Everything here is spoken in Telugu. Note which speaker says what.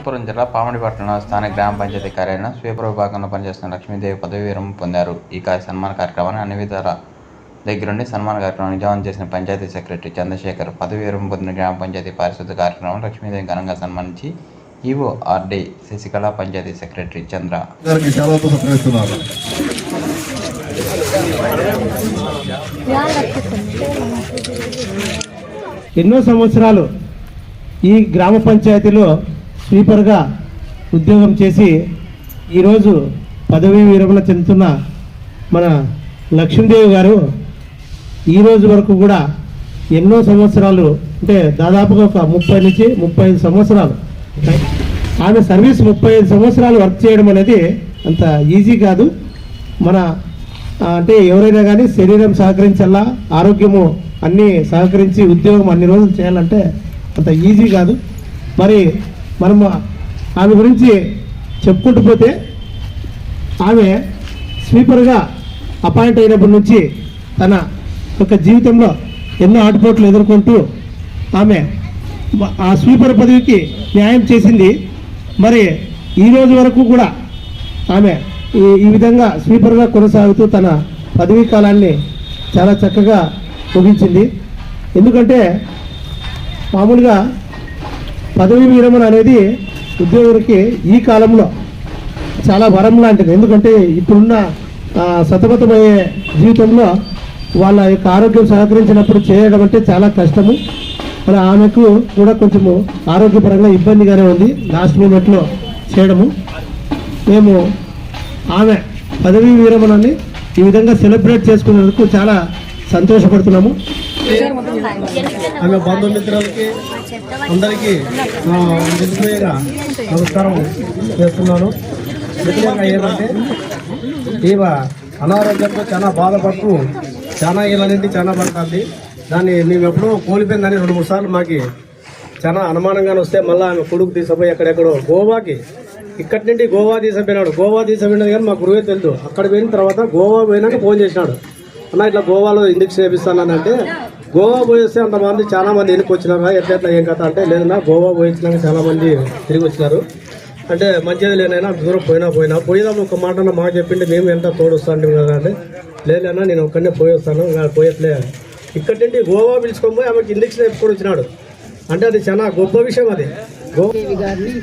Speaker 1: అనంతపురం జిల్లా పామిడిపట్నంలో స్థానిక గ్రామ పంచాయతీ కార్యాలయంలో స్వీపర్ విభాగంలో పనిచేస్తున్న లక్ష్మీదేవి పదవీ విరమణ పొందారు. ఈ సన్మాన కార్యక్రమాన్ని అన్ని విధాల దగ్గరుండి సన్మాన కార్యక్రమాన్ని విజయవంతం చేసిన పంచాయతీ సెక్రటరీ చంద్రశేఖర్, పదవీ విరమణ పొందిన గ్రామ పంచాయతీ పారిశుద్ధ్య కార్యక్రమం లక్ష్మీదేవి ఘనంగా సన్మానించి EO RD Sasikala, panchayat secretary చంద్ర
Speaker 2: ఎన్నో సంవత్సరాలు ఈ గ్రామ పంచాయతీలో స్వీపర్గా ఉద్యోగం చేసి ఈరోజు పదవీ విరమణ చెందుతున్న మన లక్ష్మీదేవి గారు ఈరోజు వరకు కూడా ఎన్నో సంవత్సరాలు, అంటే దాదాపుగా ఒక 30 నుంచి 35 సంవత్సరాలు ఆమె సర్వీస్ 35 సంవత్సరాలు వర్క్ చేయడం అనేది అంత ఈజీ కాదు. మన అంటే ఎవరైనా కానీ శరీరం సహకరించాలా, ఆరోగ్యము అన్నీ సహకరించి ఉద్యోగం అన్ని రోజులు చేయాలంటే అంత ఈజీ కాదు. మరి మనం ఆమె గురించి చెప్పుకుంటూ పోతే ఆమె స్వీపర్గా అపాయింట్ అయినప్పటి నుంచి తన యొక్క జీవితంలో ఎన్నో ఆటుపోట్లు ఎదుర్కొంటూ ఆమె ఆ స్వీపర్ పదవికి న్యాయం చేసింది. మరి ఈరోజు వరకు కూడా ఆమె ఈ విధంగా స్వీపర్గా కొనసాగుతూ తన పదవీ కాలాన్ని చాలా చక్కగా ముగించింది. ఎందుకంటే మామూలుగా పదవీ విరమణ అనేది ఉద్యోగులకి ఈ కాలంలో చాలా వరం లాంటిది. ఎందుకంటే ఇప్పుడున్న సతమతమయ్యే జీవితంలో వాళ్ళ యొక్క ఆరోగ్యం సహకరించినప్పుడు చేయడం అంటే చాలా కష్టము. మరి ఆమెకు కూడా కొంచెము ఆరోగ్యపరంగా ఇబ్బందిగానే ఉంది లాస్ట్ మూమెంట్లో చేయడము. మేము ఆమె పదవీ విరమణని ఈ విధంగా సెలబ్రేట్ చేసుకునేందుకు చాలా సంతోషపడుతున్నాము. ఆమె బంధుమిత్రులకి అందరికీ విధంగా నమస్కారం చేస్తున్నాను. ముఖ్యంగా ఏంటంటే ఈమె అనారోగ్యంతో చాలా బాధపడుతూ చాలా ఏళ్ళ నుండి చాలా పడుతుంది. దాన్ని మేము ఎప్పుడో కోల్పోయిందని 2-3 సార్లు మాకు చాలా అనుమానంగానే వస్తే మళ్ళీ ఆమె కొడుకు తీసుకుపోయి ఎక్కడెక్కడో గోవాకి, ఇక్కడి నుండి గోవా తీసుకుపోయినాడు. గోవా తీసుకుపోయినది కానీ మా గురువే తెలుసు. అక్కడ పోయిన తర్వాత గోవా పోయినాక ఫోన్ చేసినాడు, అన్న ఇట్లా గోవాలో ఇంజక్షన్ చేపిస్తానంటే గోవా పోయేస్తే అంతమంది చాలా మంది వెనక్కి వచ్చినారా ఎట్లా ఏం కథ అంటే, లేదన్నా గోవా పోయించినాక చాలా మంది తిరిగి వచ్చినారు అంటే మంచిది లేనైనా దూరం పోయిదాము ఒక మాట మాకు చెప్పిండి మేము ఎంత తోడుస్తాను కదా అంటే, లేదన్నా నేను ఒక్కడనే పోయేస్తాను పోయట్లే. ఇక్కడి నుండి గోవా పిలుచుకొని పోయి ఆమెకి ఇంజక్షన్ ఎప్పుడు వచ్చినాడు అంటే అది చాలా గొప్ప విషయం. అది గోవా గారిని